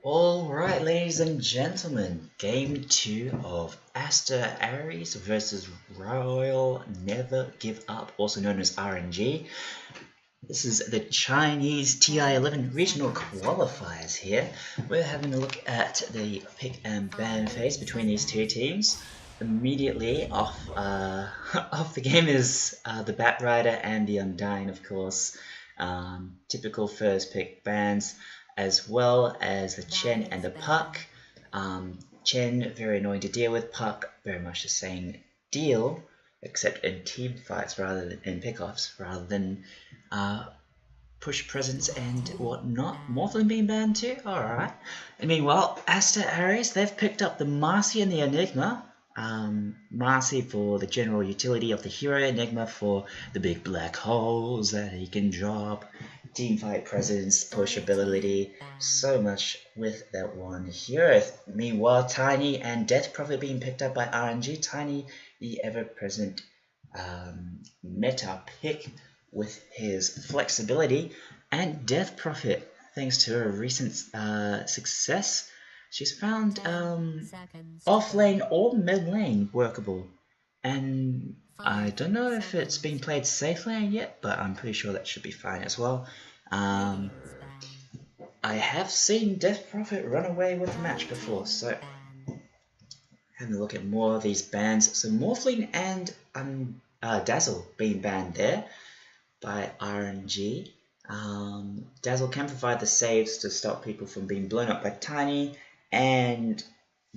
Alright, ladies and gentlemen, game 2 of Aster.Aries versus Royal Never Give Up, also known as RNG. This is the Chinese TI-11 regional qualifiers here. We're having a look at the pick and ban phase between these two teams. Immediately off the game is the Bat Rider and the Undying, of course. Typical first pick bans, as well as the Chen and the Puck. Chen, very annoying to deal with. Puck, very much the same deal, except in team fights rather than in pickoffs, rather than push presence and whatnot. Morphling being banned too? Alright. I mean, well, Aster.Aries, they've picked up the Marcy and the Enigma. Marcy for the general utility of the hero, Enigma for the big black holes that he can drop, teamfight presence, push ability, so much with that one hero. Meanwhile, Tiny and Death Prophet being picked up by RNG. Tiny, the ever-present meta pick with his flexibility, and Death Prophet, thanks to her recent success, she's found off lane or mid lane workable, and I don't know if it's been played safe lane yet, but I'm pretty sure that should be fine as well. I have seen Death Prophet run away with the match before, so having a look at more of these bans. So Morphling and Dazzle being banned there by RNG. Dazzle can provide the saves to stop people from being blown up by Tiny and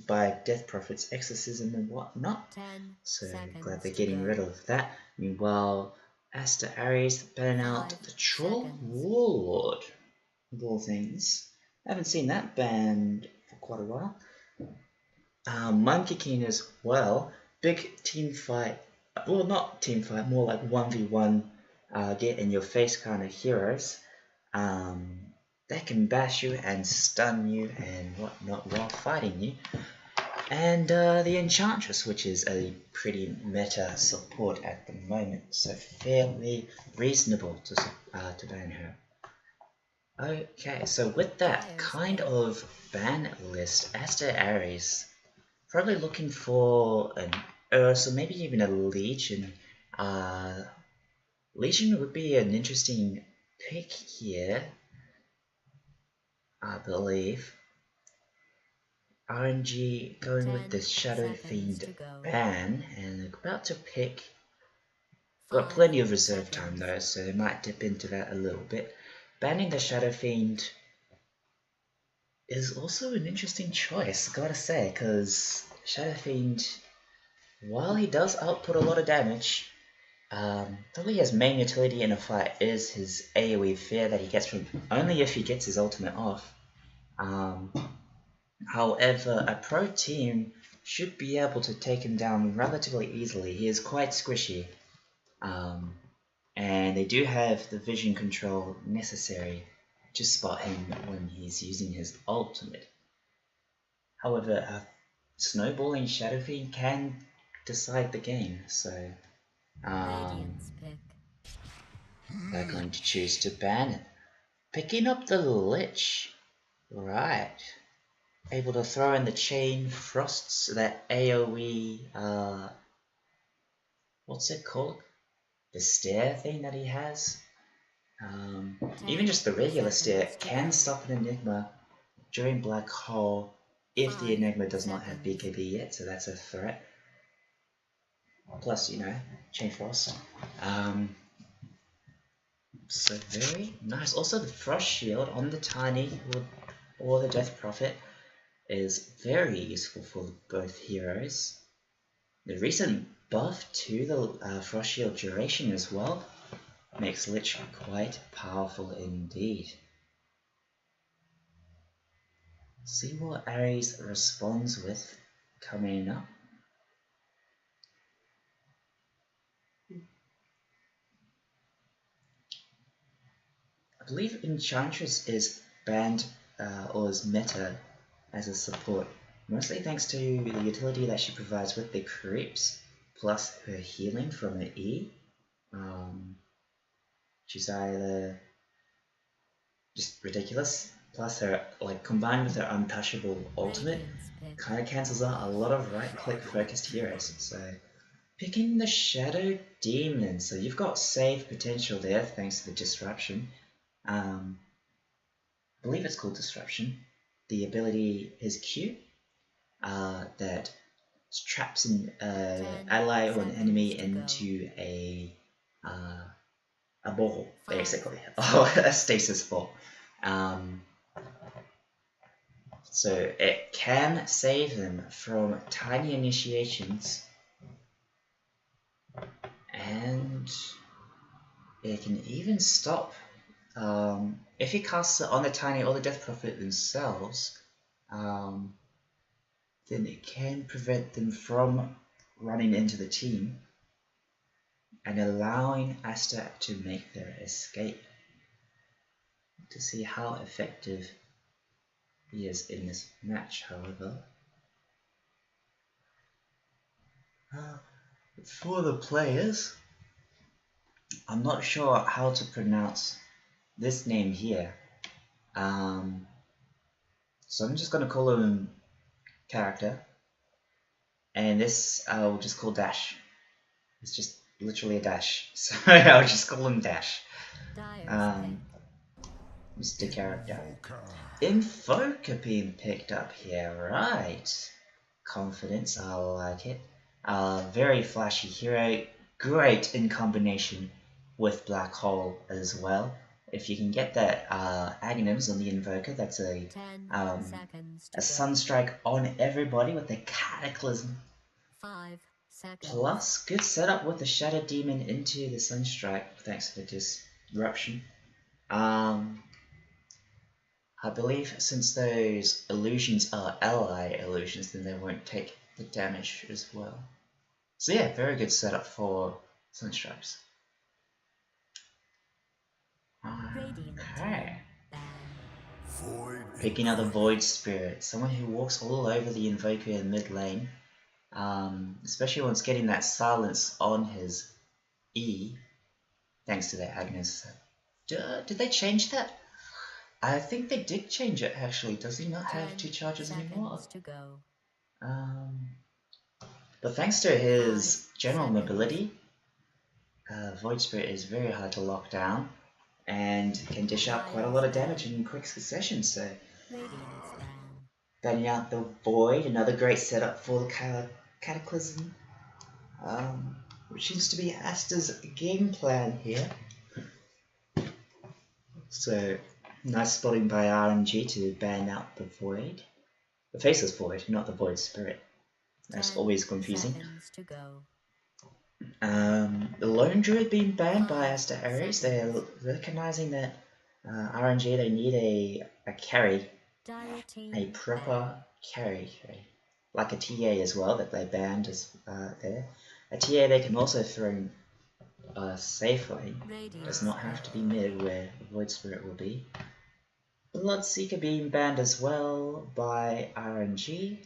by Death Prophet's exorcism and whatnot. So glad they're getting rid of that. Meanwhile, Aster.Aries banning out the Troll Warlord of all things. I haven't seen that banned for quite a while. Monkey King as well. Big team fight. Well, not team fight, more like 1v1. Get in your face kind of heroes. They can bash you and stun you and whatnot while fighting you. And the Enchantress, which is a pretty meta support at the moment, so fairly reasonable to ban her. Okay, so with that kind of ban list, Aster.Aries probably looking for an Ursa, maybe even a Legion. Legion would be an interesting pick here, I believe. RNG going with the Shadow Fiend ban, and about to pick. Got plenty of reserve time though, so they might dip into that a little bit. Banning the Shadow Fiend is also an interesting choice, gotta say, because Shadow Fiend, while he does output a lot of damage, probably his main utility in a fight is his AoE fear that he gets from only if he gets his ultimate off. However, a pro team should be able to take him down relatively easily. He is quite squishy, and they do have the vision control necessary to spot him when he's using his ultimate. However, a snowballing Shadow Fiend can decide the game, so they're going to choose to ban it. Picking up the Lich, right. Able to throw in the Chain Frosts, that AoE, what's it called? The stare thing that he has. Even just the regular stare can stop an Enigma during Black Hole if the Enigma does not have BKB yet, so that's a threat. Plus, you know, Chain Frost. So very nice. Also, the Frost Shield on the Tiny or the Death Prophet is very useful for both heroes. The recent buff to the Frost Shield duration as well makes Lich quite powerful indeed. See what Aries responds with coming up. I believe Enchantress is banned or is meta as a support, mostly thanks to the utility that she provides with the creeps, plus her healing from the E. She's either just ridiculous, plus her, like, combined with her untouchable ultimate, kind of cancels out a lot of right-click focused heroes. So picking the Shadow Demon, so you've got save potential there thanks to the disruption. I believe it's called disruption. The ability is Q that traps an ally or an enemy into a ball, basically, or a stasis ball. So it can save them from tiny initiations, and it can even stop if he casts it on the tiny or the death prophet themselves. Then it can prevent them from running into the team and allowing Aster to make their escape. To see how effective he is in this match, however. For the players, I'm not sure how to pronounce this name here. So I'm just going to call him character. And this I'll just call Dash. It's just literally a dash. So I'll just call him Dash. Mr. Character. Invoker being picked up here, right? Confidence, I like it. Very flashy hero, great in combination with Black Hole as well. If you can get that Aghanims on the Invoker, that's a Sunstrike on everybody with the Cataclysm. 5 seconds. Plus, good setup with the Shadow Demon into the Sunstrike, thanks to the disruption. I believe since those illusions are ally illusions, then they won't take the damage as well. So yeah, very good setup for Sunstrikes. Okay. Picking up the Void Spirit, someone who walks all over the Invoker in mid lane, especially once getting that silence on his E, thanks to their Agnes. Did they change that? I think they did change it actually. Does he not have 2 charges anymore? But thanks to his general mobility, Void Spirit is very hard to lock down and can dish out quite a lot of damage in quick succession. So banning out the Void, another great setup for the Cataclysm, which seems to be Aster's game plan here. So nice spotting by RNG to ban out the Void. The Faceless Void, not the Void Spirit. That's always confusing. The Lone Druid being banned by Aster.Aries. They're recognizing that RNG, they need a carry, a proper carry, like a TA as well that they banned as there. A TA they can also throw safely. Does not have to be mid where Void Spirit will be. Bloodseeker being banned as well by RNG.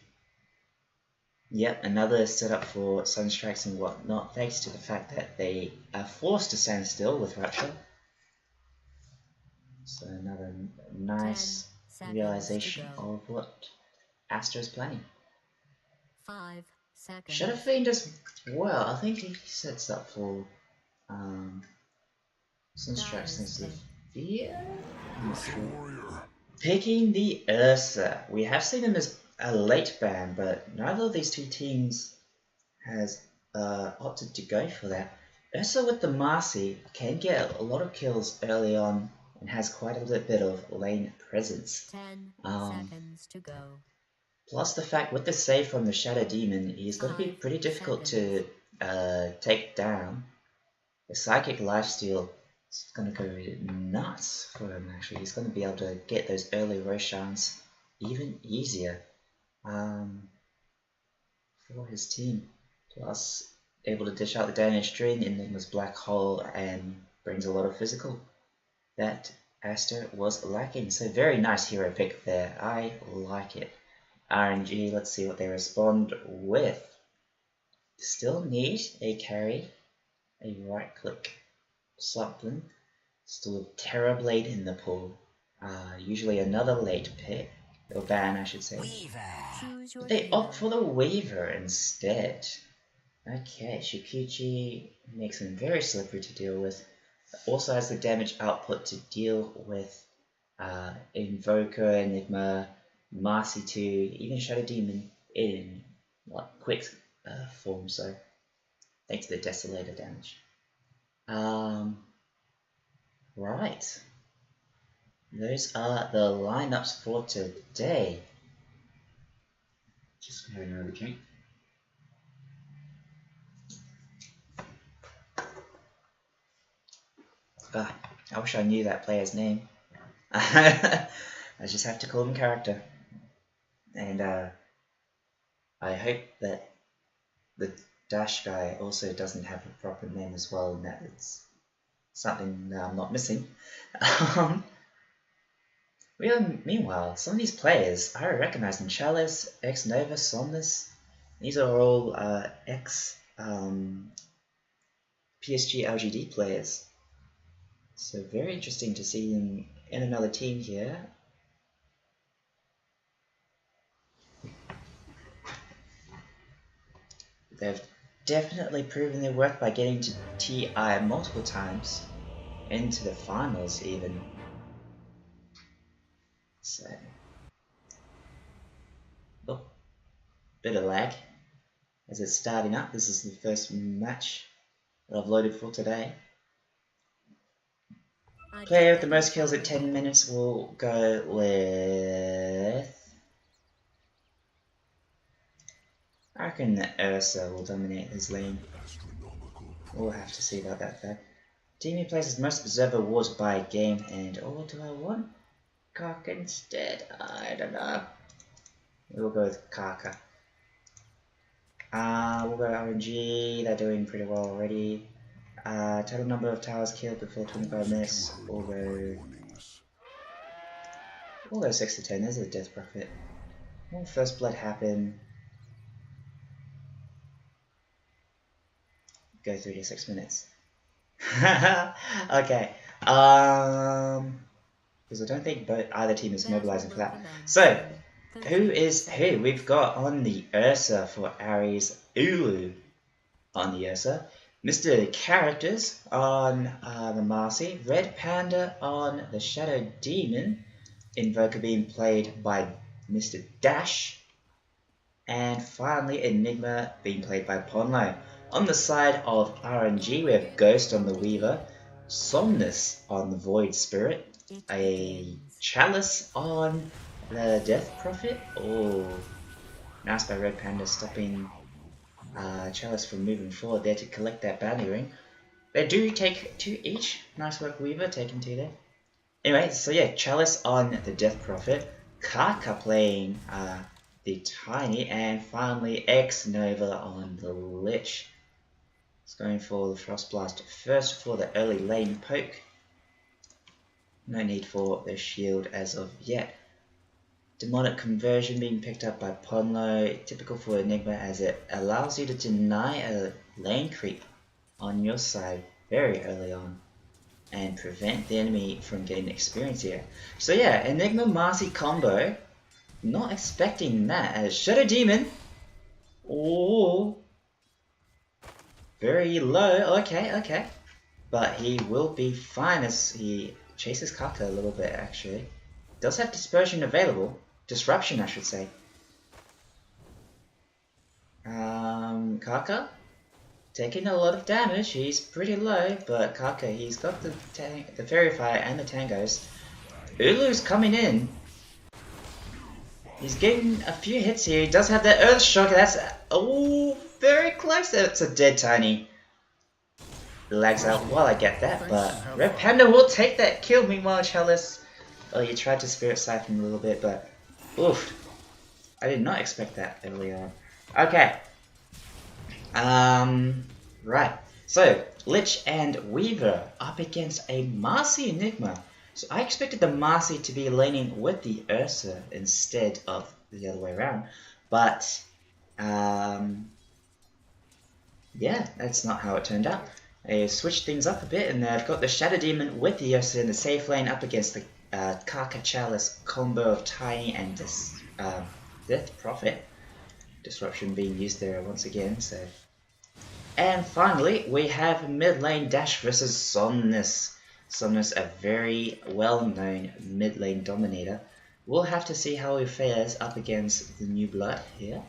Yep, another setup for Sunstrikes and whatnot, thanks to the fact that they are forced to stand still with Rapture. So another nice realization of what Aster is planning. 5 seconds. Shadow Fiend does well. I think he sets up for Sunstrikes thanks to Fear. I'm not sure. Picking the Ursa. We have seen him as a late ban, but neither of these two teams has opted to go for that. Ursa with the Marcy can get a lot of kills early on and has quite a little bit of lane presence. 10 seconds to go. Plus the fact with the save from the Shadow Demon, he's going to be pretty difficult to take down. The Psychic Lifesteal is going to go nuts for him actually. He's going to be able to get those early Roshans even easier for his team. Plus able to dish out the damage during Enigma's Black Hole and brings a lot of physical that Aster was lacking. So very nice hero pick there. I like it. RNG, let's see what they respond with. Still need a carry, a right click something. Still a Terrorblade in the pool. Usually another late pick, or ban I should say. Choose your But they opt hero. for the Weaver instead. Okay, Shukichi makes him very slippery to deal with. Also has the damage output to deal with Invoker, Enigma, Marcy 2, even Shadow Demon in quick form, so thanks to the Desolator damage. Right. Those are the lineups for today. Just having another drink. I wish I knew that player's name. I just have to call him character. And I hope that the Dash guy also doesn't have a proper name as well, and that it's something that I'm not missing. Meanwhile, some of these players, I recognize them. Chalice, X-Nova, Somnus. These are all PSG LGD players. So very interesting to see them in another team here. They've definitely proven their worth by getting to TI multiple times, into the finals even. So, oh, bit of lag as it's starting up. This is the first match that I've loaded for today. Player with the most kills at 10 minutes will go with... I reckon that Ursa will dominate his lane. We'll have to see about that though. Team who places most observer wars by game and... Oh, do I want Kaka instead? I don't know. We'll go with Kaka. We'll go RNG. They're doing pretty well already. Total number of towers killed before 25 minutes. We'll go 6 to 10. There's a death profit. Will first blood happen? Go 3 to 6 minutes. Okay. Because I don't think either team is mobilizing for that. So, who is who? We've got on the Ursa for Aries, Ulu on the Ursa, Mr. Characters on the Marcy, Red Panda on the Shadow Demon, Invoker being played by Mr. Dash, and finally Enigma being played by Ponlo. On the side of RNG, we have Ghost on the Weaver, Somnus on the Void Spirit, a Chalice on the Death Prophet. Oh, nice by Red Panda, stopping Chalice from moving forward there to collect that bounty ring. They do take 2 each. Nice work, Weaver, taking 2 there. Anyway, so yeah, Chalice on the Death Prophet, Kaka playing the Tiny, and finally X-Nova on the Lich. It's going for the Frost Blast first for the early lane poke. No need for the shield as of yet. Demonic Conversion being picked up by Ponlo, typical for Enigma as it allows you to deny a lane creep on your side very early on and prevent the enemy from getting experience here. So yeah, Enigma Marcy combo, not expecting that as Shadow Demon. Oh, very low, okay. But he will be fine as he chases Kaka a little bit actually. Does have Dispersion available. Disruption, I should say. Kaka taking a lot of damage. He's pretty low, but Kaka, he's got the Fairy Fire and the Tangos. Ulu's coming in. He's getting a few hits here. He does have that Earth Shock. That's very close. That's a dead Tiny. Lags out while I get that, but Red Panda will take that kill. Meanwhile, Chalice, you tried to Spirit Siphon a little bit, but oof, I did not expect that early on. Okay. Right. So, Lich and Weaver up against a Marcy Enigma. So I expected the Marcy to be laning with the Ursa instead of the other way around. But, yeah, that's not how it turned out. They switched things up a bit, and they've got the Shadow Demon with the Ursa in the safe lane up against the Kaka Chalice combo of Tiny and Death Prophet. Disruption being used there once again, so. And finally, we have mid lane Dash versus Somnus. Somnus, a very well-known mid lane dominator. We'll have to see how he fares up against the New Blood here.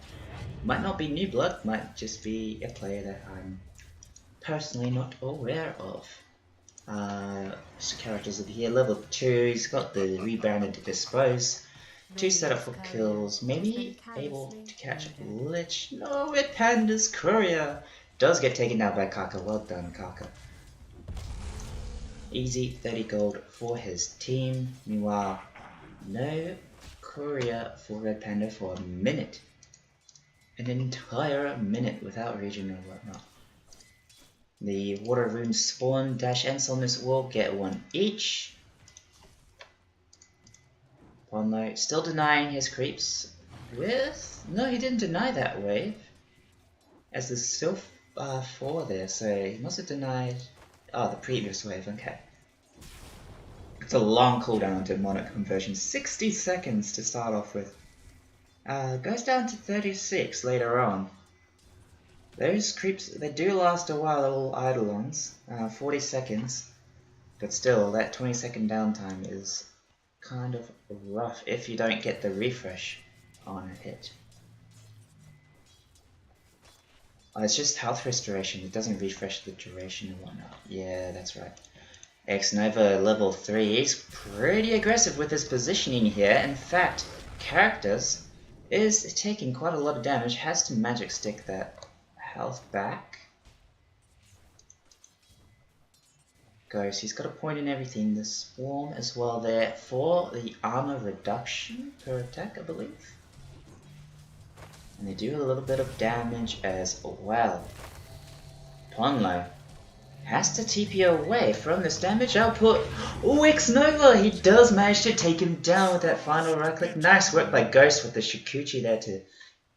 Might not be New Blood, might just be a player that I'm personally not aware of. Characters of here, level 2, he's got the rebound and dispose. 2 setup for kills, maybe able to catch Lich. No, Red Panda's Courier does get taken down by Kaka. Well done, Kaka. Easy 30 gold for his team. Meanwhile, no Courier for Red Panda for a minute. An entire minute without regen or whatnot. The Water Rune spawn, Dash and Somnus will get one each. Ponlo still denying his creeps with... No, he didn't deny that wave. As there's still 4 there, so he must have denied... Oh, the previous wave, okay. It's a long cooldown to Monarch conversion, 60 seconds to start off with. Goes down to 36 later on. Those creeps, they do last a while, the little Eidolons, 40 seconds. But still, that 20-second downtime is kind of rough if you don't get the refresh on a hit. Oh, it's just health restoration, it doesn't refresh the duration and whatnot. Yeah, that's right. X-Nova level 3 is pretty aggressive with his positioning here. In fact, Characters is taking quite a lot of damage, has to magic stick that health back. Goes, he's got a point in everything. The Swarm as well there for the armor reduction per attack, I believe. And they do a little bit of damage as well. Ponlo has to TP away from this damage output. Oh, X-Nova! He does manage to take him down with that final right click. Nice work by Ghost with the Shikuchi there to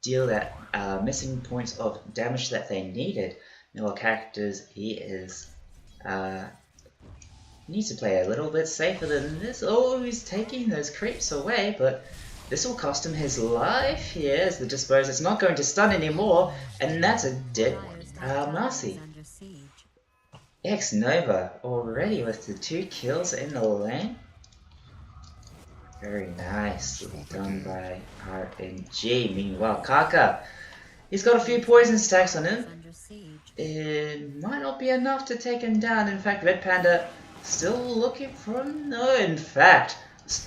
deal that missing points of damage that they needed. Now, Characters, he is needs to play a little bit safer than this. Oh, he's taking those creeps away, but this will cost him his life here as the Dispose is not going to stun anymore, and that's a dead Marcy. X-Nova already with the 2 kills in the lane. Very nicely done by RNG. Meanwhile, Kaka, he's got a few poison stacks on him. It might not be enough to take him down. In fact, Red Panda still looking for him. No, in fact,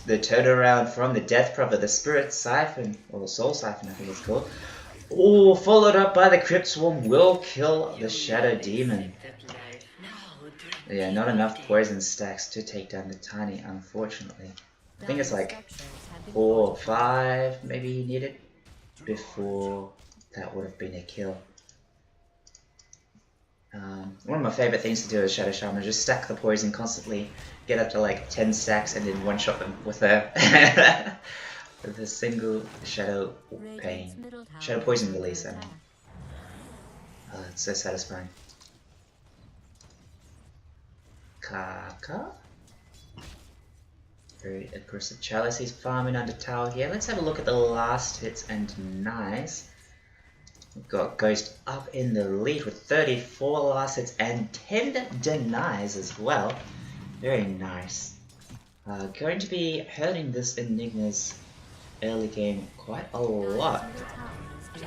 the turnaround from the Death Prophet, the Spirit Siphon, or the Soul Siphon I think it's called. Oh, followed up by the Crypt Swarm will kill the Shadow Demon. Yeah, not enough poison stacks to take down the Tiny, unfortunately. I think it's like 4 or 5 maybe he needed before that would have been a kill. One of my favorite things to do as Shadow Shaman is just stack the poison constantly, get up to like 10 stacks and then one-shot them with a with a single Shadow Pain. Shadow Poison release, I mean. It's so satisfying. Kaka. Very aggressive Chalice. He's farming under tower here. Let's have a look at the last hits and nice. We've got Ghost up in the lead with 34 last hits and 10 denies as well. Very nice. Going to be hurting this Enigma's early game quite a lot.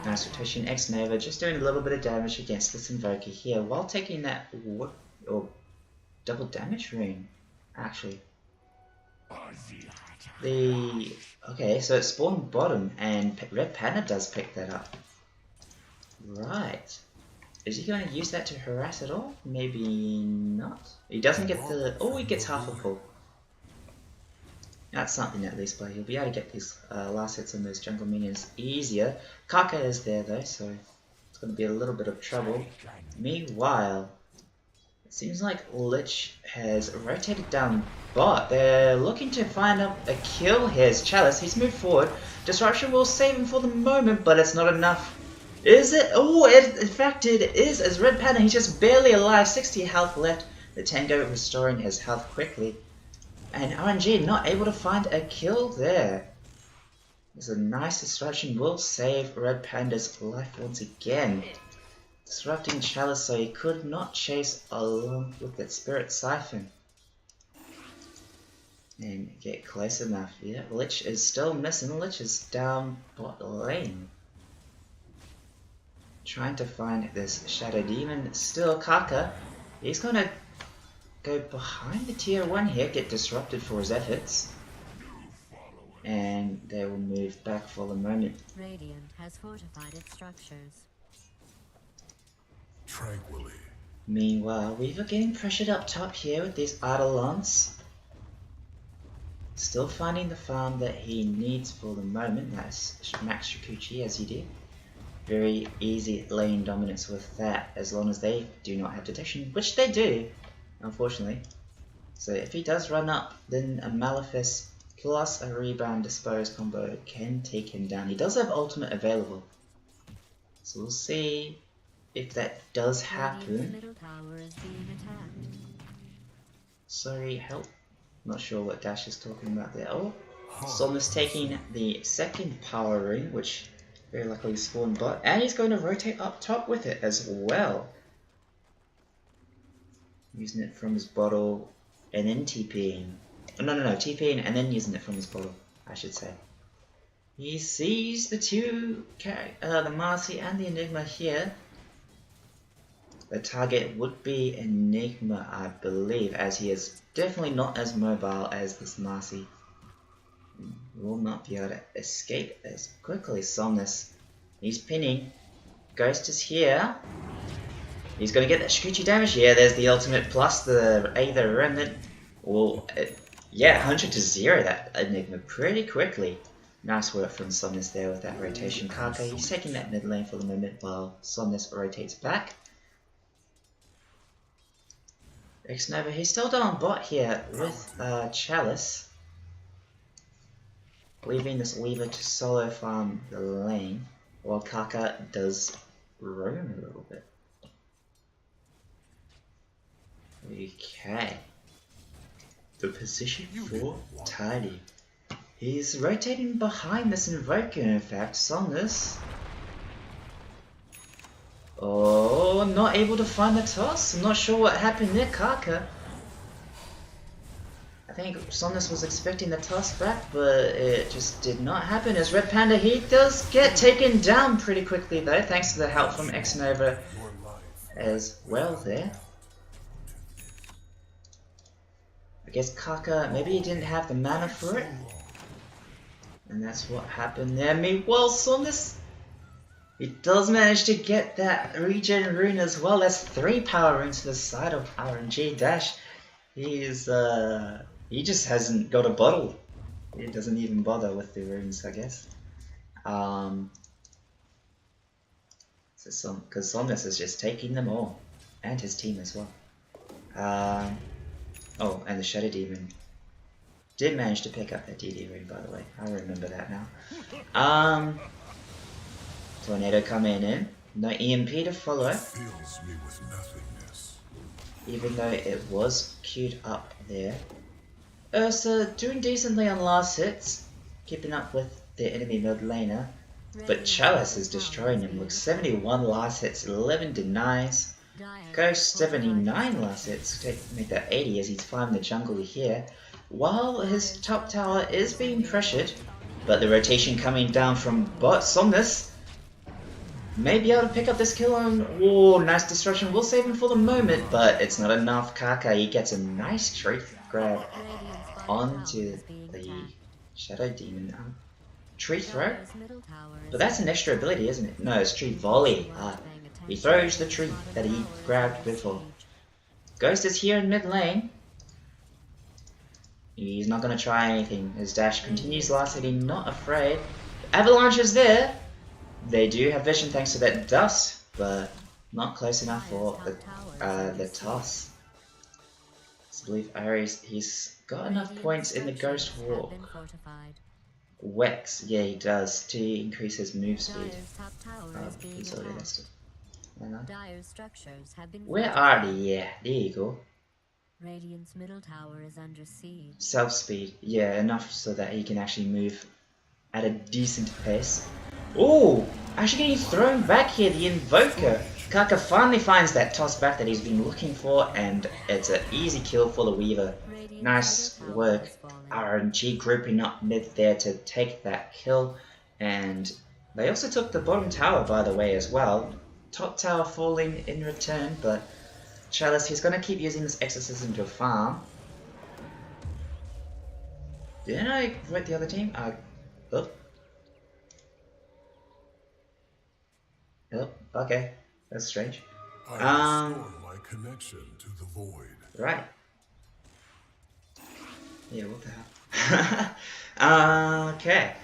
Nice rotation. X-Nova just doing a little bit of damage against this Invoker here while taking that double damage rune, actually. Okay, so it spawned bottom and Red Panda does pick that up. Right. Is he going to use that to harass at all? Maybe not. He doesn't get the... Oh, he gets half a pull. That's something at least, but he'll be able to get these last hits on those jungle minions easier. Kaka is there though, so it's going to be a little bit of trouble. Meanwhile, it seems like Lich has rotated down bot. They're looking to find up a kill here as Chalice. He's moved forward. Disruption will save him for the moment, but it's not enough. Is it? Oh, in fact it is, as Red Panda, he's just barely alive, 60 health left. The Tango restoring his health quickly. And RNG not able to find a kill there. There's a nice disruption, will save Red Panda's life once again. Disrupting Chalice so he could not chase along with that Spirit Siphon. And get close enough. Yeah, Lich is still missing. Lich is down bot lane. Trying to find this Shadow Demon. Still Kaka. He's gonna go behind the tier 1 here, get disrupted for his efforts. And they will move back for the moment. Radiant has fortified its structures. Tranquilly. Meanwhile, Weaver getting pressured up top here with these Eidolons. Still finding the farm that he needs for the moment. That's Max Shikuchi as he did. Very easy lane dominance with that, as long as they do not have detection, which they do, unfortunately. So if he does run up, then a Malefice plus a Rebound Dispose combo can take him down. He does have ultimate available, so we'll see if that does happen. Middle tower is being attacked. Sorry, help. Not sure what Dash is talking about there. Oh, Somnus taking the second power ring, which very likely spawned bot, and he's going to rotate up top with it as well. Using it from his bottle and then TPing. Oh, no, TPing and then using it from his bottle, I should say. He sees the two, the Marcy and the Enigma here. The target would be Enigma, I believe, as he is definitely not as mobile as this Marcy. Will not be able to escape as quickly. Somnus, he's pinning. Ghost is here. He's going to get that Shikuchi damage. Yeah, there's the ultimate plus the Aether Remnant. Well, yeah, 100 to 0 that Enigma pretty quickly. Nice work from Somnus there with that rotation. Kaka, he's taking that mid lane for the moment while Somnus rotates back. X-Nova, he's still down bot here with Chalice. Leaving this Weaver to solo farm the lane, while Kaka does roam a little bit. Okay. The position for Tidy. He's rotating behind this Invoker, in fact, Somnus. Oh, not able to find the toss. I'm not sure what happened there, Kaka. I think Somnus was expecting the toss back, but it just did not happen. As Red Panda, he does get taken down pretty quickly though, thanks to the help from X-Nova as well there. I guess Kaka, maybe he didn't have the mana for it. And that's what happened there. Meanwhile, Somnus, he does manage to get that regen rune as well. That's 3 power runes to the side of RNG Dash. He just hasn't got a bottle. He doesn't even bother with the runes, I guess. Because Somnus is just taking them all. And his team as well. Oh, and the Shadow Demon did manage to pick up that DD rune, by the way. I remember that now. Tornado coming in. No EMP to follow. Fills me with nothingness. Even though it was queued up there. Ursa doing decently on last hits, keeping up with the enemy mid laner, but Chalice is destroying him. Look, 71 last hits, 11 denies. Ghost 79 last hits, make that 80 as he's farming the jungle here, while his top tower is being pressured, but the rotation coming down from bot. Somnus may be able to pick up this kill on. Oh, nice disruption, will save him for the moment, but it's not enough. Kaka, he gets a nice truth grab onto the Shadow Demon. Tree throw? But that's an extra ability, isn't it? No, it's tree volley. He throws the tree that he grabbed before. Ghost is here in mid lane. He's not going to try anything. His dash continues last hitting, not afraid. Avalanche is there. They do have vision thanks to that dust, but not close enough for the toss. I believe Aries, he's got enough points in the Ghost Walk. Wex, yeah, he does, to increase his move speed. He's already listed. Where are they? Yeah, there you go. Radiant's middle tower is under siege. Self-speed, yeah, enough so that he can actually move at a decent pace. Oh, actually getting thrown back here, the Invoker. Kaka finally finds that toss back that he's been looking for, and it's an easy kill for the Weaver. Nice work, RNG grouping up mid there to take that kill, and they also took the bottom tower, by the way, as well. Top tower falling in return, but Chalice, he's going to keep using this exorcism to farm. Didn't I vote the other team? Oh. Oh, okay. That's strange. I restore my connection to the void. Right. Yeah, what the hell? Okay.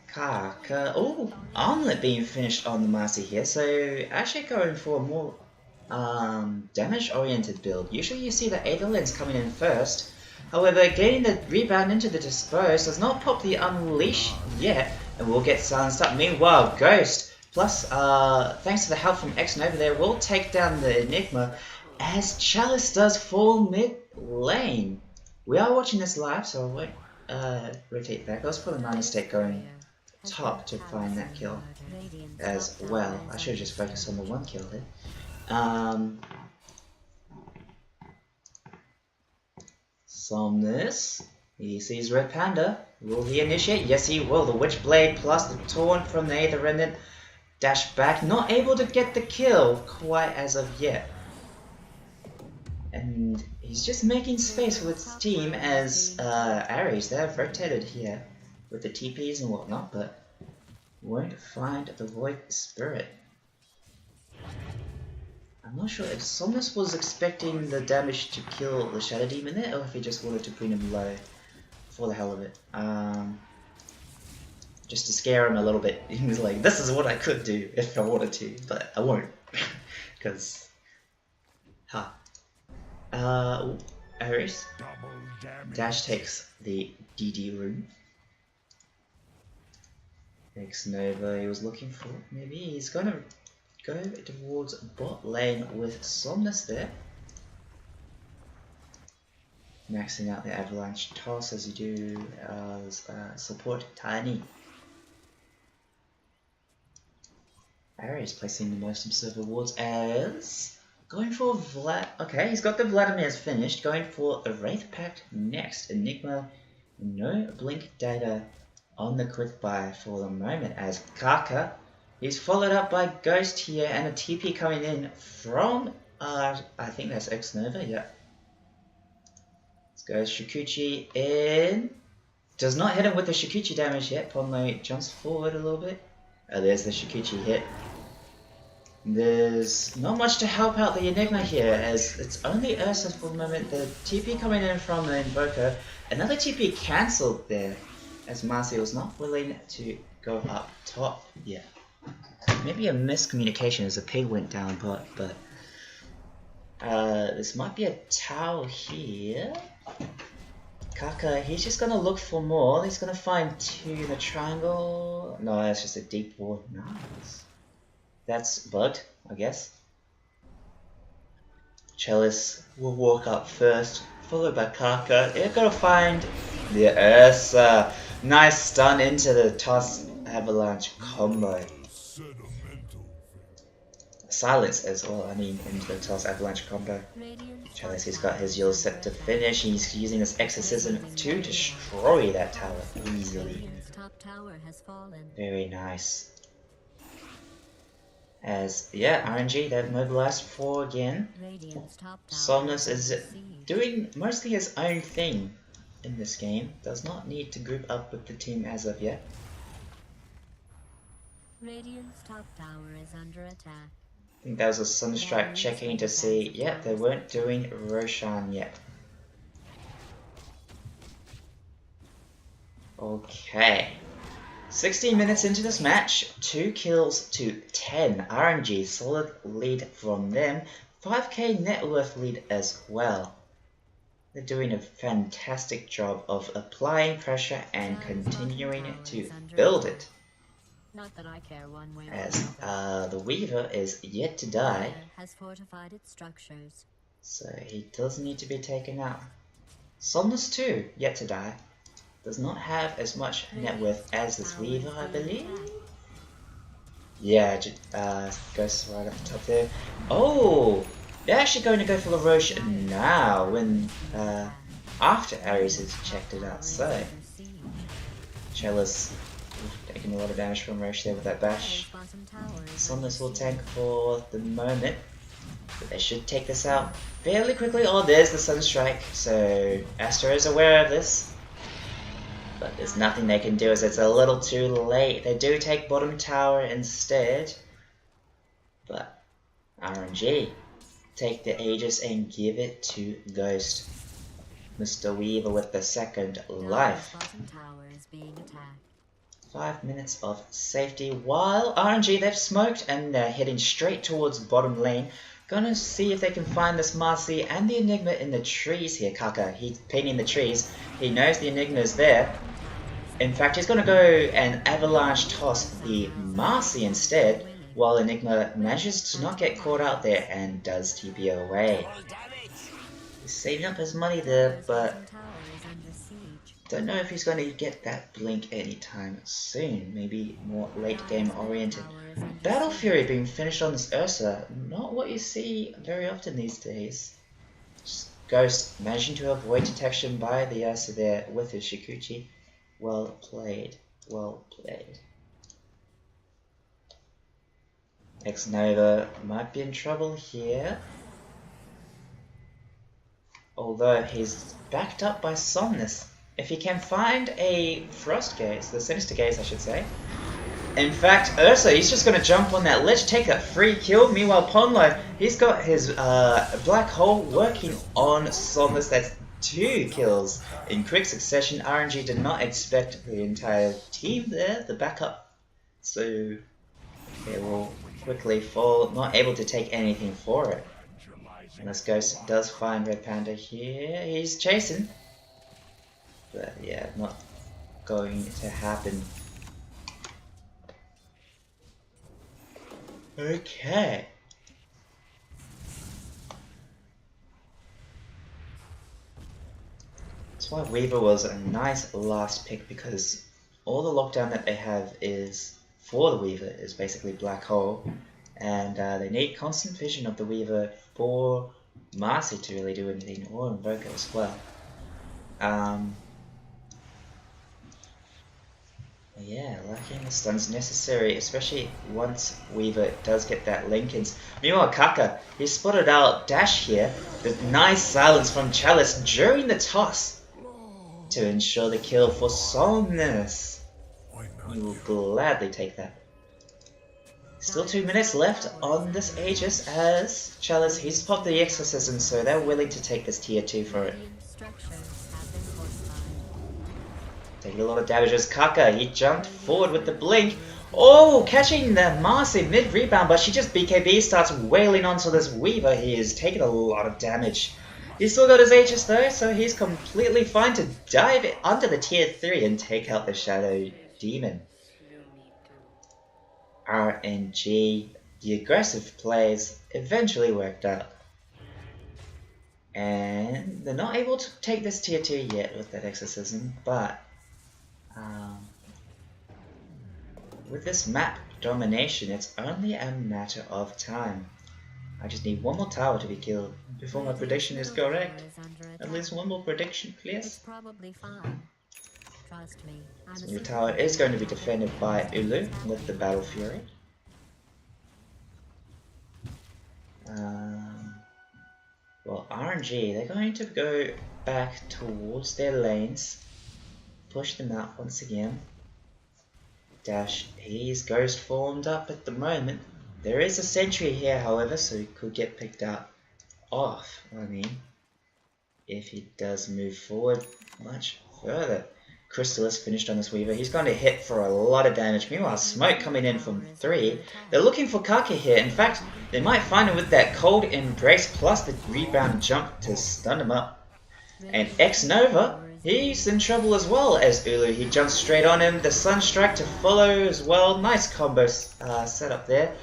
Kaka. Oh, Armlet being finished on the Marcy here, so actually going for a more damage-oriented build. Usually you see the Aetherlands coming in first. However, getting the rebound into the Dispose does not pop the Unleash yet, and we'll get silenced up. Meanwhile, Ghost, plus thanks to the help from X Nova there, will take down the Enigma, as Chalice does fall mid-lane. We are watching this live, so I won't rotate back. Let's put a mistake going top to find that kill as well. I should have just focused on the one kill there. Somnus, he sees Red Panda. Will he initiate? Yes, he will. The Witchblade plus the taunt from the Aether Remnant. Dash back, not able to get the kill quite as of yet. And he's just making space for his team as Aries, they're rotated here with the TPs and whatnot, but won't find the Void Spirit. I'm not sure if Somnus was expecting the damage to kill the Shadow Demon there, or if he just wanted to bring him low for the hell of it. Just to scare him a little bit. He was like, this is what I could do if I wanted to, but I won't. Because, Aries. Dash takes the DD room. X Nova he was looking for. Maybe he's gonna go towards bot lane with Somnus there. Maxing out the Avalanche Toss as you do support Tiny. Aries placing the most observed wards as going for okay, he's got the Vladimir's finished, going for a Wraith Pact next. Enigma, no blink data on the quick buy for the moment as Kaka. He's followed up by Ghost here and a TP coming in from I think that's X Nova, yeah. Let's go Shikuchi in. Does not hit him with the Shikuchi damage yet. Ponley jumps forward a little bit. Oh, there's the Shikuchi hit. There's not much to help out the Enigma here, as it's only Ursa for the moment. The TP coming in from the Invoker. Another TP cancelled there, as Marcy was not willing to go up top yet. Maybe a miscommunication as the pig went down bot, but this might be a tower here. Kaka, he's just gonna look for more. He's gonna find two in the triangle. No, that's just a deep ward. Nice. That's bugged, I guess. Chalice will walk up first, followed by Kaka. They're gonna find the Ursa. Nice stun into the Toss Avalanche combo. Silence as well, I mean, into the Toss Avalanche combo. Chalice, he's got his Yule set to finish. He's using this exorcism to destroy that tower easily. Very nice. As, yeah, RNG, they've mobilized 4 again. Somnus is doing mostly his own thing in this game. Does not need to group up with the team as of yet. Radiant's top tower is under attack. I think that was a Sunstrike checking to see, yeah, they weren't doing Roshan yet. Okay. 16 minutes into this match, 2 kills to 10. RNG, solid lead from them. 5k net worth lead as well. They're doing a fantastic job of applying pressure and continuing to build it. Not that I care one way or As another. the Weaver is yet to die. Has fortified its structures. So he does need to be taken out. Somnus too, yet to die. Does not have as much net worth as this Weaver, I believe. Yeah, goes right up the top there. Oh! They're actually going to go for the Roche now, when after Ares has checked it out. So, Chalice taking a lot of damage from Roche there with that bash. Somnus will tank for the moment, but they should take this out fairly quickly. Oh, there's the Sunstrike, so Aster is aware of this. But there's nothing they can do as it's a little too late. They do take bottom tower instead. But RNG take the Aegis and give it to Ghost. Mr. Weaver with the second life. 5 minutes of safety while RNG they've smoked and they're heading straight towards bottom lane. Gonna see if they can find this Marcy and the Enigma in the trees here. Kaka, he's painting the trees. He knows the Enigma is there. In fact, he's gonna go and avalanche toss the Marcy instead, while Enigma manages to not get caught out there and does TP away. He's saving up his money there, but don't know if he's going to get that blink anytime soon. Maybe more late game oriented. Battle Fury being finished on this Ursa, not what you see very often these days. Just Ghost managing to avoid detection by the Ursa there with his Shikuchi. Well played, well played. X-Nova might be in trouble here. Although he's backed up by Somnus. If he can find a Frost Gaze, the Sinister Gaze I should say. In fact, Ursa, he's just going to jump on that ledge, take that free kill. Meanwhile, Ponlo, he's got his Black Hole working on Somnus. That's 2 kills in quick succession. RNG did not expect the entire team there, the backup. So they will quickly fall, not able to take anything for it. Unless Ghost does find Red Panda here. He's chasing. But yeah, not going to happen. Okay. That's why Weaver was a nice last pick, because all the lockdown that they have is for the Weaver is basically Black Hole, and they need constant vision of the Weaver for Marcy to really do anything, or Invoker as well. Yeah, lacking the stuns necessary, especially once Weaver does get that Linkins. Meanwhile, Kaka, he spotted out Dash here. The nice silence from Chalice during the toss to ensure the kill for Somnus. He will gladly take that. Still 2 minutes left on this Aegis as Chalice, he's popped the Exorcism, so they're willing to take this tier 2 for it. Taking a lot of damage as Kaka, he jumped forward with the blink. Oh, catching the Marcy mid-rebound, but she just BKB starts wailing onto this Weaver. He is taking a lot of damage. He's still got his Aegis though, so he's completely fine to dive under the tier 3 and take out the Shadow Demon. RNG, the aggressive plays eventually worked out. And they're not able to take this tier 2 yet with that Exorcism, but with this map domination, it's only a matter of time. I just need one more tower to be killed before my prediction is correct. At least one more prediction, please. So your tower is going to be defended by Ulu with the Battle Fury. Well, RNG, they're going to go back towards their lanes, push them out once again. Dash, he's Ghost formed up at the moment. There is a sentry here, however, so he could get picked up off, if he does move forward much further. Crystallis finished on this Weaver. He's going to hit for a lot of damage. Meanwhile, Smoke coming in from 3. They're looking for Kaka here. In fact, they might find him with that Cold Embrace plus the rebound jump to stun him up. And X-Nova, he's in trouble as well as Ulu. He jumps straight on him. The Sunstrike to follow as well. Nice combo set up there.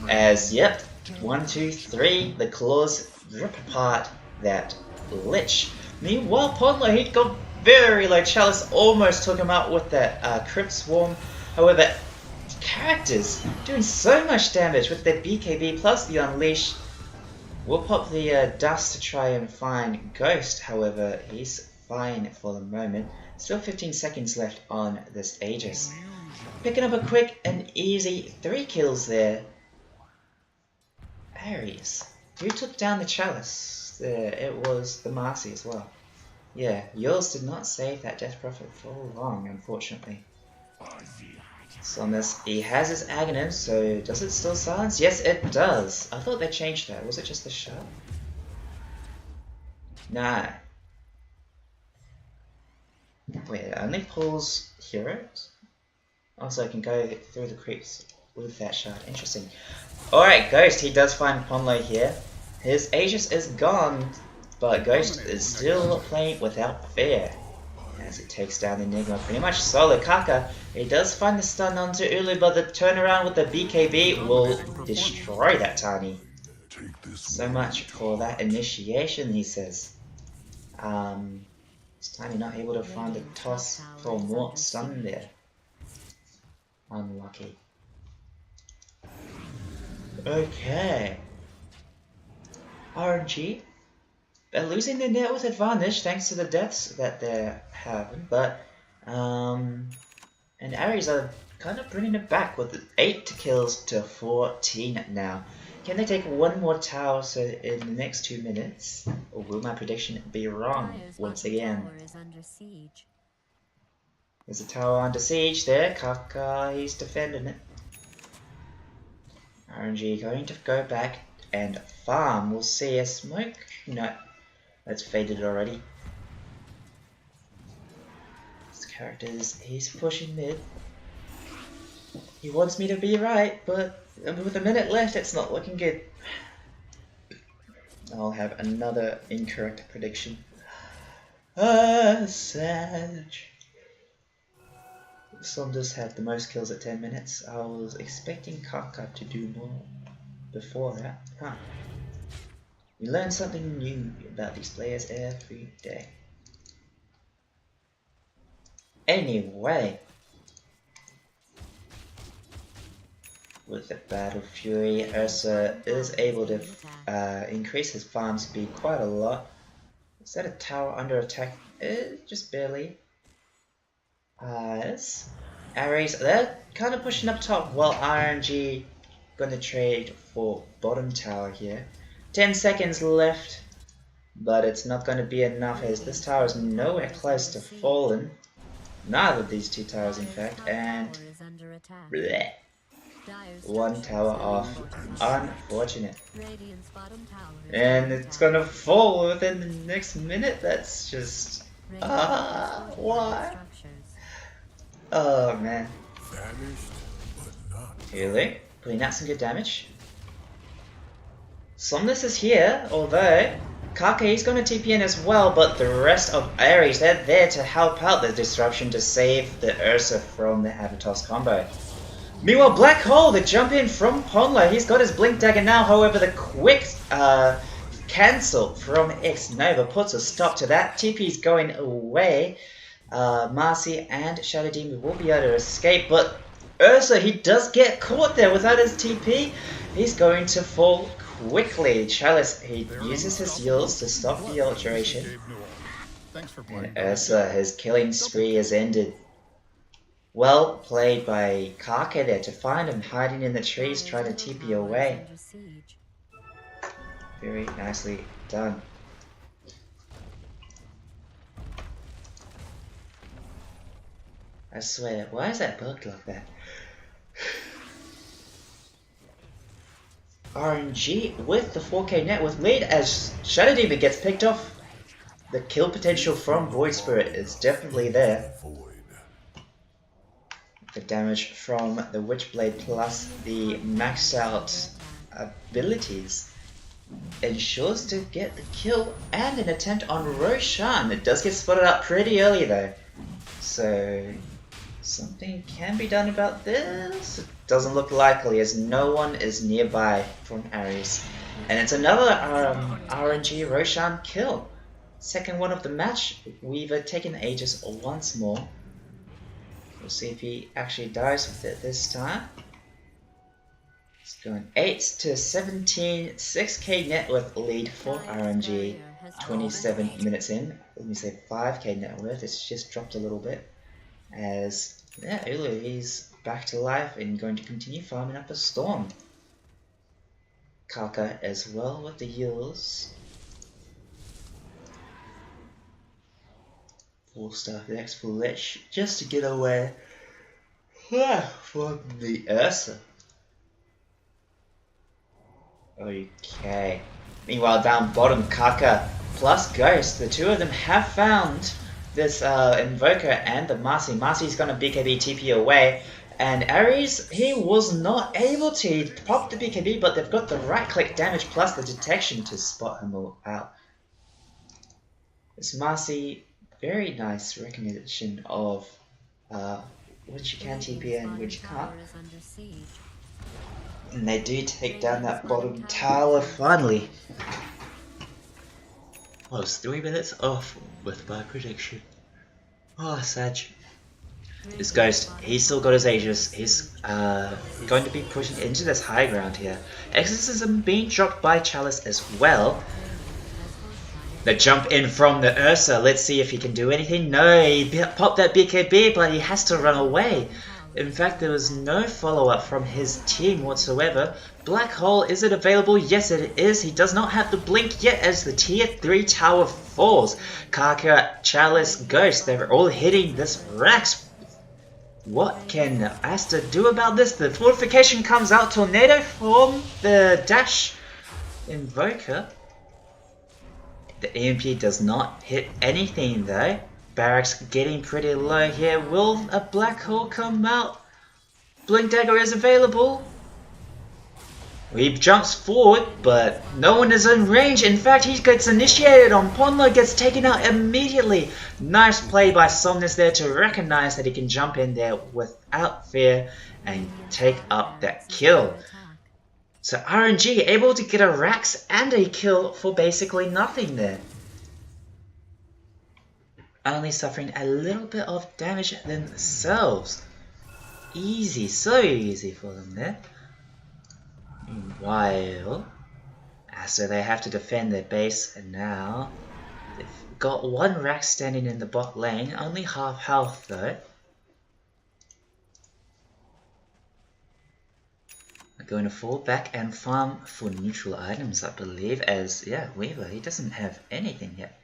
As, yep, 1, 2, 3. The claws rip apart that Lich. Meanwhile, Ponlo, he got very low. Chalice almost took him out with that Crypt Swarm. However, characters doing so much damage with their BKB plus the Unleash. We'll pop the dust to try and find Ghost. However, he's fine for the moment. Still 15 seconds left on this Aegis. Picking up a quick and easy 3 kills there. Aries. Who took down the Chalice? There, it was the Marcy as well. Yeah, yours did not save that Death Prophet for long, unfortunately. So on this, he has his Aghanim, so does it still silence? Yes, it does. I thought they changed that. Was it just the shot? Nah. Wait, it only pulls heroes? Also, I can go through the creeps with that shard. Interesting. Alright, Ghost, he does find Ponlo here. His Aegis is gone, but Ghost is still playing without fear. As he takes down Enigma pretty much solo. Kaka, he does find the stun onto Ulu, but the turnaround with the BKB will destroy that Tiny. So much for that initiation, he says. Is Tiny not able to find a toss for more stun there? Unlucky. Okay. RNG. They're losing their net with advantage thanks to the deaths that they're having, but and Aries are kind of bringing it back with 8 kills to 14 now. Can they take one more tower so in the next 2 minutes, or will my prediction be wrong once again? There's a tower under siege there. Kaka, he's defending it. RNG going to go back and farm. We'll see a smoke. No. That's faded already. This character he's pushing mid. He wants me to be right, but with a minute left, it's not looking good. I'll have another incorrect prediction. Savage. Saunders had the most kills at 10 minutes. I was expecting Kaka to do more before that. Huh. You learn something new about these players every day. Anyway, with the Battle Fury, Ursa is able to increase his farm speed quite a lot. Is that a tower under attack? Just barely. Yes. Aries, they're kind of pushing up top while RNG gonna trade for bottom tower here. 10 seconds left, but it's not going to be enough as this tower is nowhere close to falling. Neither of these two towers, in fact, and bleh, one tower off. Unfortunate. And it's going to fall within the next minute. That's just why? Oh man. Really? Putting out some good damage. Somnus is here, although Kaka is going to TP in as well, but the rest of Aries, they're there to help out the disruption to save the Ursa from the Avatos combo. Meanwhile, Black Hole, the jump in from Ponlo, he's got his Blink Dagger now, however the quick cancel from X Nova puts a stop to that. TP's going away. Marcy and Shadow Demon will be able to escape, but Ursa, he does get caught there without his TP. He's going to fall quickly. Chalice, he uses his heals to stop the alteration. And Ursa, his killing spree has ended. Well played by Kaka there to find him hiding in the trees trying to TP away. Very nicely done. I swear, why is that bugged like that? RNG with the 4K net with lead as Shadow Demon gets picked off. The kill potential from Void Spirit is definitely there. The damage from the Witchblade plus the maxed out abilities ensures to get the kill and an attempt on Roshan. It does get spotted out pretty early though. So Something can be done about this. It doesn't look likely as no one is nearby from Ares. And it's another RNG Roshan kill. Second one of the match. We've taken Aegis once more. We'll see if he actually dies with it this time. It's going 8 to 17, 6k net worth lead for RNG. 27 minutes in. Let me say 5k net worth. It's just dropped a little bit. As yeah, Ulu, he's back to life and going to continue farming up a storm. Kaka as well with the heals. 4-star next full lich just to get away from the Ursa. Okay. Meanwhile, down bottom, Kaka plus Ghost, the two of them have found this Invoker and the Marcy. Marcy's gonna BKB TP away, and Ares, he was not able to. He popped the BKB, but they've got the right click damage plus the detection to spot him out. This Marcy, very nice recognition of which you can TP and which you can't. And they do take down that bottom tower finally. I was 3 minutes off with my prediction. Oh, Sag. This Ghost, he's still got his Aegis. He's going to be pushing into this high ground here. Exorcism being dropped by Chalice as well. The jump in from the Ursa. Let's see if he can do anything. No, he popped that BKB, but he has to run away. In fact, there was no follow-up from his team whatsoever. Black Hole, is it available? Yes, it is. He does not have the blink yet as the tier 3 tower falls. Kaka, Chalice, Ghost, they're all hitting this Rax. What can Aster do about this? The fortification comes out. Tornado from the dash Invoker. The EMP does not hit anything though. Barracks getting pretty low here. Will a Black Hole come out? Blink Dagger is available. He jumps forward, but no one is in range. In fact, he gets initiated on Ponlo, gets taken out immediately. Nice play by Somnus there to recognize that he can jump in there without fear and take up that kill. So RNG able to get a Rax and a kill for basically nothing there. Only suffering a little bit of damage themselves. Easy, so easy for them there. Meanwhile, so they have to defend their base, and now they've got one Rax standing in the bot lane, only half health though. They're going to fall back and farm for neutral items, I believe, as yeah, Weaver, he doesn't have anything yet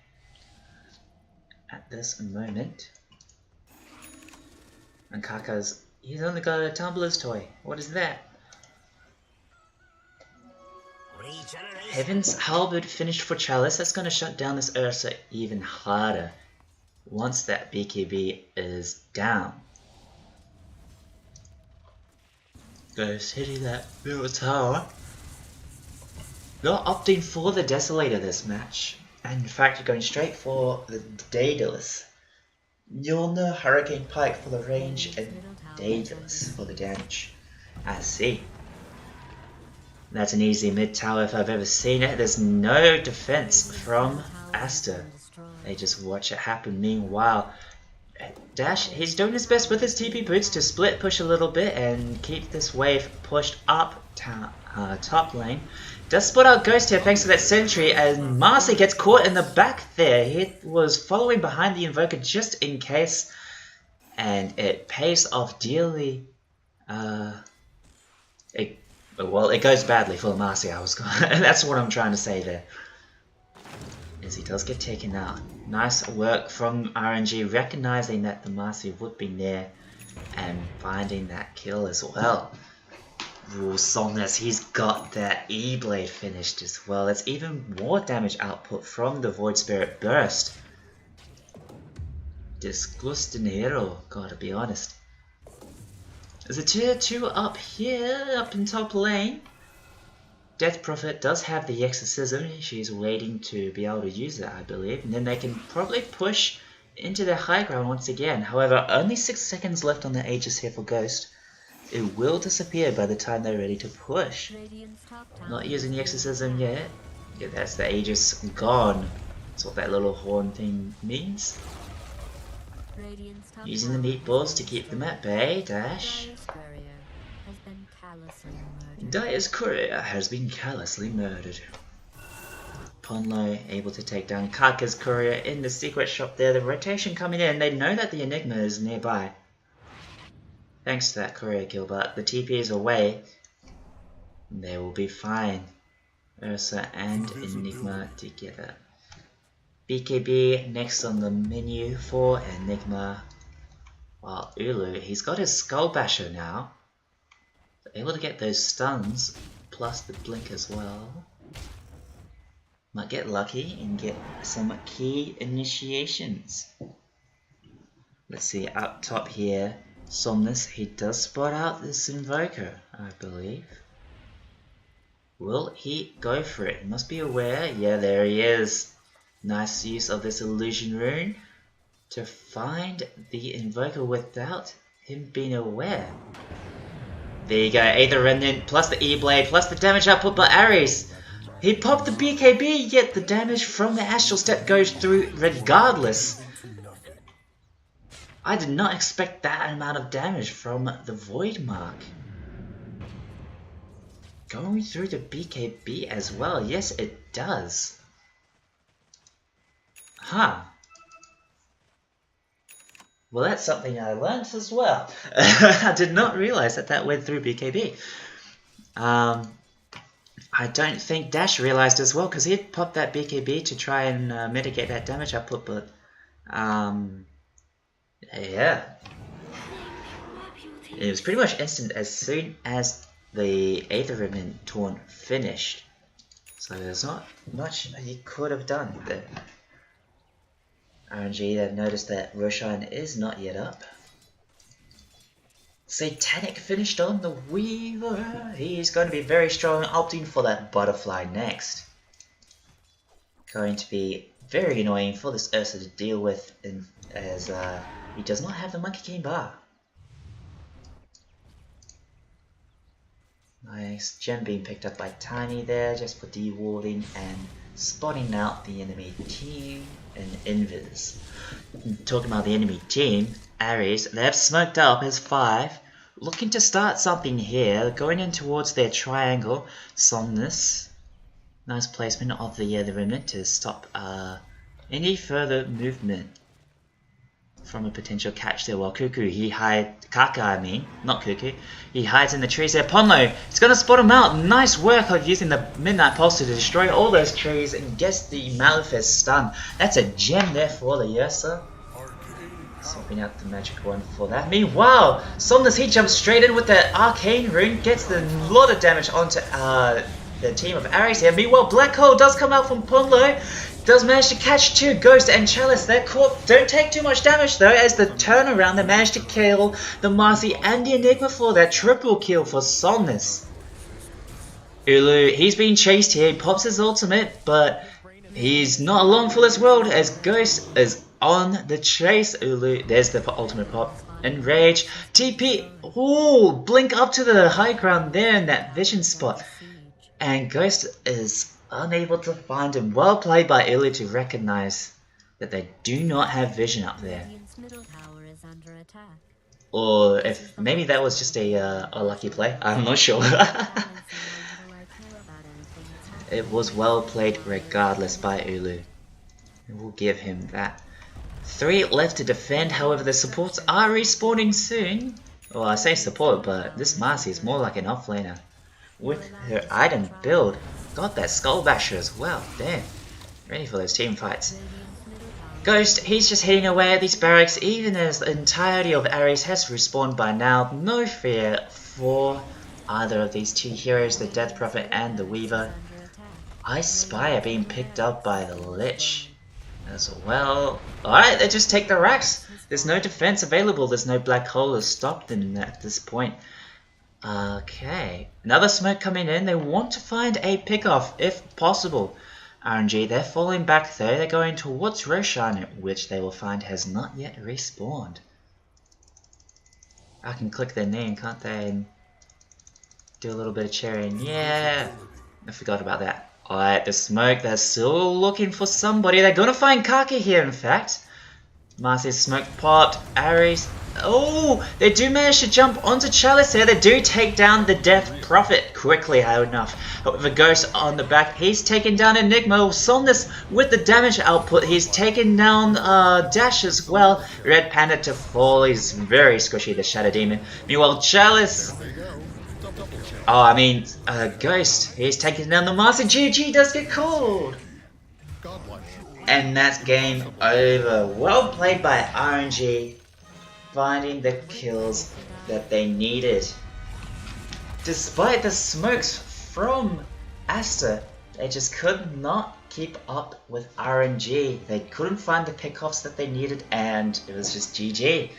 at this moment. And Kaka's, he's only got a Tumbler's toy. What is that? Heaven's Halberd finished for Chalice. That's going to shut down this Ursa even harder once that BKB is down. Ghost hitting that middle tower. Not opting for the Desolator this match. And in fact, going straight for the Daedalus. Mjolnir, Hurricane Pike for the range, and Daedalus for the damage. I see. That's an easy mid tower if I've ever seen it. There's no defense from Aster. They just watch it happen. Meanwhile, Dash, he's doing his best with his TP boots to split push a little bit and keep this wave pushed up top lane. Does spot out Ghost here thanks to that sentry, and Marcy gets caught in the back there. He was following behind the Invoker just in case, and it pays off dearly. Well, it goes badly for Marcy. That's what I'm trying to say there. As he does get taken out. Nice work from RNG, recognizing that the Marcy would be near and finding that kill as well. Ooh, Somnus, he's got that E-Blade finished as well. That's even more damage output from the Void Spirit Burst. Disgusting hero, gotta be honest. There's a tier 2 up here, up in top lane. Death Prophet does have the Exorcism. She's waiting to be able to use it, I believe. And then they can probably push into the high ground once again. However, only 6 seconds left on the Aegis here for Ghost. It will disappear by the time they're ready to push. Radiant's top tower Not using the is exorcism under yet. Yeah, that's the Aegis gone. That's what that little horn thing means. attack. Radiant's top Using the tower meatballs is to keep them under at bay. Dash. Dire's courier has been callously murdered. Dire's courier has been callously murdered. Ponlo able to take down Kaka's courier in the secret shop there. The rotation coming in. They know that the Enigma is nearby. Thanks to that courier kill, but the TP is away. They will be fine. Ursa and Enigma together. BKB next on the menu for Enigma. While Ulu, he's got his Skull Basher now. So able to get those stuns, plus the blink as well. Might get lucky and get some key initiations. Let's see, up top here, Somnus, he does spot out this Invoker, I believe. Will he go for it? He must be aware. Yeah, there he is. Nice use of this illusion rune to find the Invoker without him being aware. There you go, Aether Remnant plus the E-Blade plus the damage output by Ares. He popped the BKB, yet the damage from the Astral Step goes through regardless. I did not expect that amount of damage from the Void Mark. Going through the BKB as well, yes it does. Huh. Well, that's something I learned as well. I did not realize that that went through BKB. I don't think Dash realized as well, because he had popped that BKB to try and mitigate that damage output, but yeah. It was pretty much instant as soon as the Aether Ribbon Taunt finished. So there's not much he could have done there. RNG, they've noticed that Roshan is not yet up. Satanic finished on the Weaver. He's going to be very strong, opting for that Butterfly next. Going to be very annoying for this Ursa to deal with, as he does not have the Monkey King bar. Nice gem being picked up by Tiny there, just for de-warding and spotting out the enemy team and Invis. Talking about the enemy team, Ares, they have smoked up as 5, looking to start something here, going in towards their triangle. Somnus, nice placement of the Remnant to stop any further movement from a potential catch there. While Cuckoo, Kaka I mean, not Cuckoo, he hides in the trees there. Ponlo, he's going to spot him out. Nice work of using the Midnight Pulse to destroy all those trees and gets the Malefist stun. That's a gem there for the Ursa. Swapping out the magic one for that. Meanwhile, Somnus, he jumps straight in with the Arcane Rune, gets a lot of damage onto the team of Ares here. Meanwhile, Black Hole does come out from Ponlo. Does manage to catch 2 Ghost and Chalice. They're caught. Don't take too much damage though, as the turnaround they managed to kill the Marcy and the Enigma for that triple kill for Somnus. Ulu, he's being chased here. He pops his ultimate, but he's not alone for this world as Ghost is on the chase. Ulu, there's the ultimate pop. Enrage, TP. Ooh, blink up to the high ground there in that vision spot. And Ghost is unable to find him. Well played by Ulu to recognize that they do not have vision up there. Radiant's middle tower is under attack. Or if maybe that was just a lucky play. I'm not sure. It was well played regardless by Ulu. We'll give him that. 3 left to defend, however the supports are respawning soon. Well, I say support, but this Marcy is more like an offlaner. With her item build, got that Skull Basher as well, damn. Ready for those team fights. Ghost, he's just hitting away at these barracks, even as the entirety of Ares has respawned by now. No fear for either of these 2 heroes, the Death Prophet and the Weaver. Ice Spire being picked up by the Lich as well. Alright, they just take the racks. There's no defense available, there's no Black Hole to stop them at this point. Okay, another smoke coming in. They want to find a pickoff if possible. RNG, they're falling back though. They're going towards Roshan, which they will find has not yet respawned. I can click their name, can't they? And do a little bit of cheering. Yeah, I forgot about that. Alright, the smoke, they're still looking for somebody. They're gonna find Kaka here, in fact. Marcy's smoke popped. Aries. Oh, they do manage to jump onto Chalice here. They do take down the Death Prophet quickly enough. However, Ghost on the back. He's taken down Enigma. Somnus with the damage output. He's taken down Dash as well. Red Panda to fall. He's very squishy, the Shadow Demon. Meanwhile, Chalice. Oh, I mean, Ghost. He's taking down the Master. GG does get called. And that's game over. Well played by RNG, finding the kills that they needed. Despite the smokes from Aster, they just could not keep up with RNG. They couldn't find the pickoffs that they needed, and it was just GG.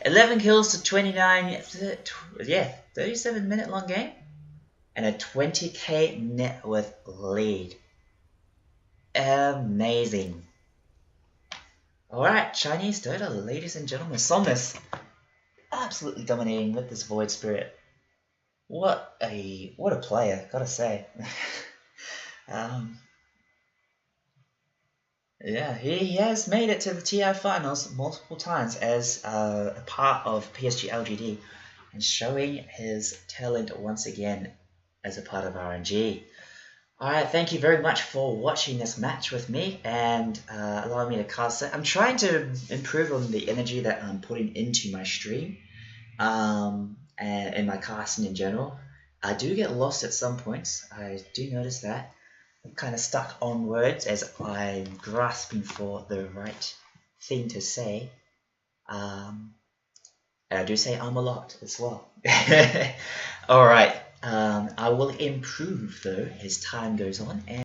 11 kills to 29, 37 minute long game, and a 20k net worth lead. Amazing. Alright, Chinese Dota, ladies and gentlemen. Somnus absolutely dominating with this Void Spirit. What a player, gotta say. Yeah, he has made it to the TI finals multiple times as a part of PSG LGD, and showing his talent once again as a part of RNG. Alright, thank you very much for watching this match with me and allowing me to cast it. I'm trying to improve on the energy that I'm putting into my stream and in my casting in general. I do get lost at some points. I do notice that. I'm kind of stuck on words as I'm grasping for the right thing to say. And I do say a lot as well. Alright. I will improve though as time goes on.